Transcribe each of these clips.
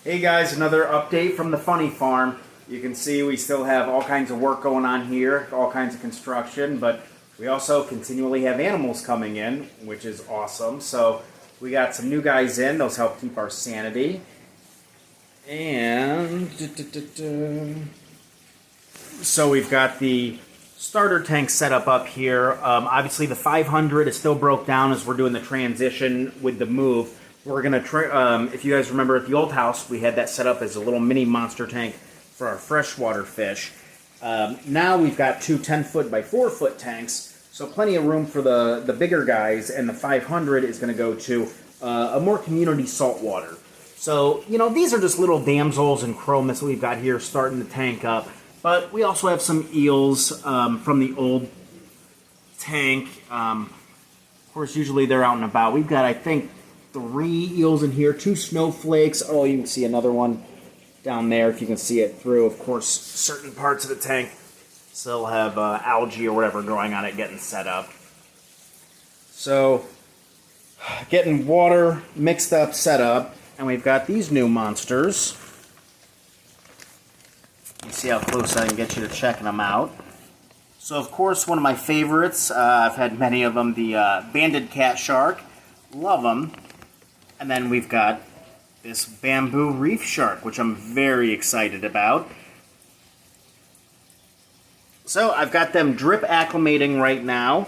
Hey guys, another update from the Funny Farm. You can see we still have all kinds of work going on here, all kinds of construction, but we also continually have animals coming in, which is awesome. So we got some new guys in, those help keep our sanity. And so we've got the starter tank set up here. Obviously the 500 is still broke down as we're doing the transition with the move. We're going to, if you guys remember at the old house, we had that set up as a little mini monster tank for our freshwater fish. Now we've got two 10-foot by 4-foot tanks, so plenty of room for the bigger guys, and the 500 is going to go to a more community saltwater. So, you know, these are just little damsels and chromis that we've got here starting the tank up, but we also have some eels from the old tank. Of course, usually they're out and about. We've got, I think, 3 eels in here, 2 snowflakes. Oh, you can see another one down there if you can see it through. Of course, certain parts of the tank still have algae or whatever growing on it getting set up. So, getting water mixed up, set up, and we've got these new monsters. You see how close I can get you to checking them out. So, of course, one of my favorites, I've had many of them, the banded cat shark. Love them. And then we've got this bamboo reef shark, which I'm very excited about. So I've got them drip acclimating right now.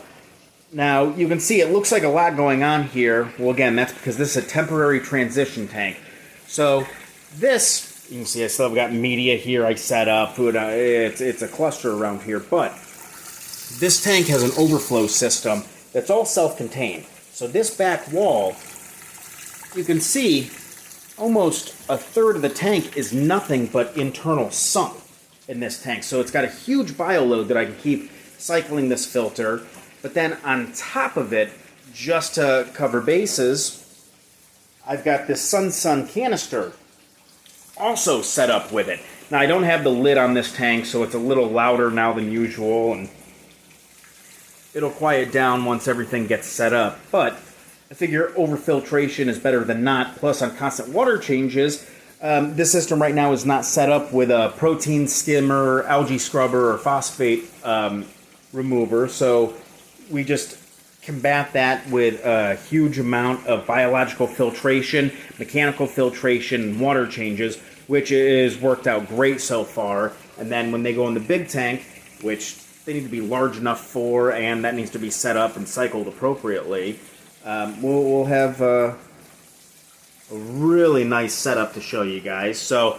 Now, you can see it looks like a lot going on here. Well, again, that's because this is a temporary transition tank. So this, you can see I still have got media here I set up. Food, it's a cluster around here. But this tank has an overflow system that's all self-contained. So this back wall, you can see almost a third of the tank is nothing but internal sump in this tank. So it's got a huge bioload that I can keep cycling this filter. But then on top of it, just to cover bases, I've got this Sun canister also set up with it. Now I don't have the lid on this tank, so it's a little louder now than usual, and it'll quiet down once everything gets set up. But I figure overfiltration is better than not, plus on constant water changes. This system right now is not set up with a protein skimmer, algae scrubber, or phosphate remover, so we just combat that with a huge amount of biological filtration, mechanical filtration, and water changes, which is worked out great so far. And then when they go in the big tank, which they need to be large enough for, and that needs to be set up and cycled appropriately, we'll have a really nice setup to show you guys. So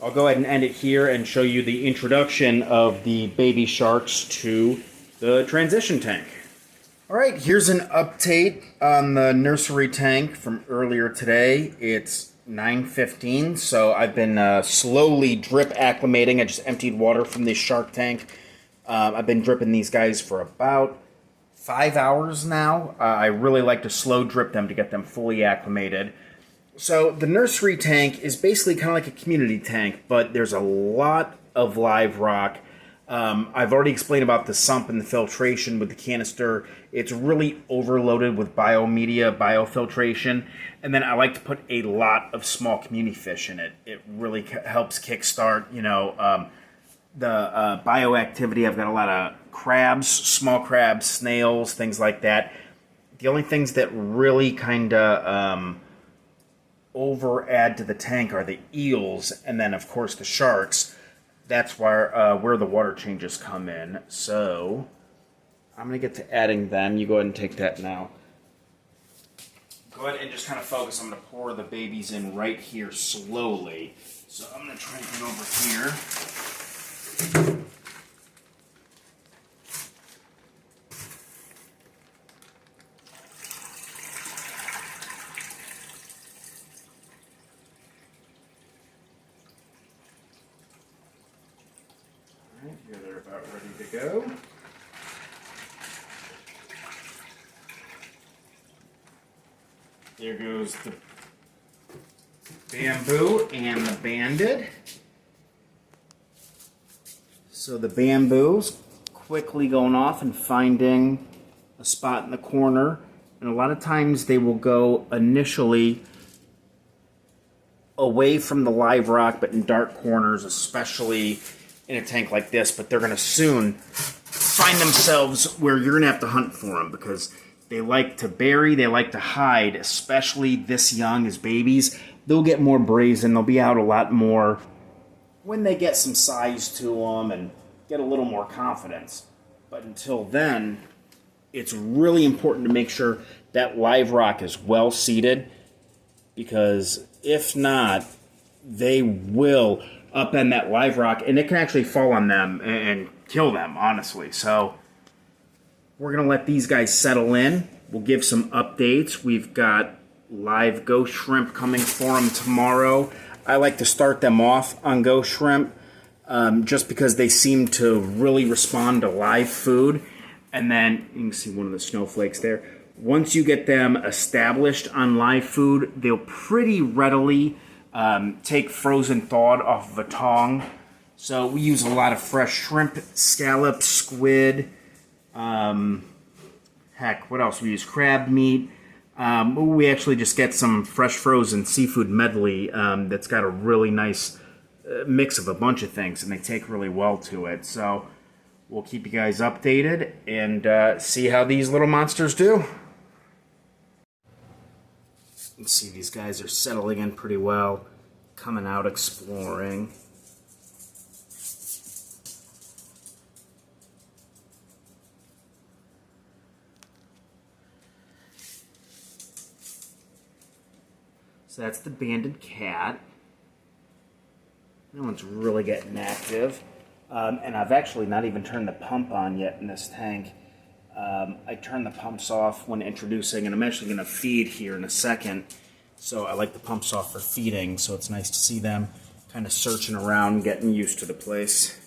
I'll go ahead and end it here and show you the introduction of the baby sharks to the transition tank. Alright, here's an update on the nursery tank from earlier today. It's 9:15, so I've been slowly drip acclimating. I just emptied water from this shark tank. I've been dripping these guys for about 5 hours now. I really like to slow drip them to get them fully acclimated. So the nursery tank is basically kind of like a community tank, but there's a lot of live rock. I've already explained about the sump and the filtration with the canister. It's really overloaded with biomedia, biofiltration, and then I like to put a lot of small community fish in it. It really helps kickstart, the bioactivity. I've got a lot of crabs, small crabs, snails, things like that. The only things that really kind of over add to the tank are the eels, and then of course the sharks. That's where the water changes come in. So I'm going to get to adding them. You go ahead and take that now. Go ahead and just kind of focus. I'm going to pour the babies in right here slowly. So I'm going to try and get over here. Alright, here they're about ready to go. There goes the bamboo and the banded. So the bamboo's quickly going off and finding a spot in the corner. And a lot of times they will go initially away from the live rock, but in dark corners, especially in a tank like this. But they're going to soon find themselves where you're going to have to hunt for them, because they like to bury, they like to hide, especially this young as babies. They'll get more brazen, they'll be out a lot more when they get some size to them and get a little more confidence. But until then, it's really important to make sure that live rock is well seated, because if not, they will upend that live rock, and it can actually fall on them and kill them, honestly. So we're going to let these guys settle in. We'll give some updates. We've got live ghost shrimp coming for them tomorrow. I like to start them off on ghost shrimp just because they seem to really respond to live food. And then you can see one of the snowflakes there. Once you get them established on live food, they'll pretty readily take frozen thawed off of a tong. So we use a lot of fresh shrimp, scallops, squid. Heck, what else? We use crab meat. We actually just get some fresh frozen seafood medley that's got a really nice mix of a bunch of things, and they take really well to it. So we'll keep you guys updated and see how these little monsters do. You can see these guys are settling in pretty well, coming out exploring. So that's the banded cat. That one's really getting active. And I've actually not even turned the pump on yet in this tank. I turn the pumps off when introducing, and I'm actually going to feed here in a second. So I like the pumps off for feeding, so it's nice to see them kind of searching around, getting used to the place.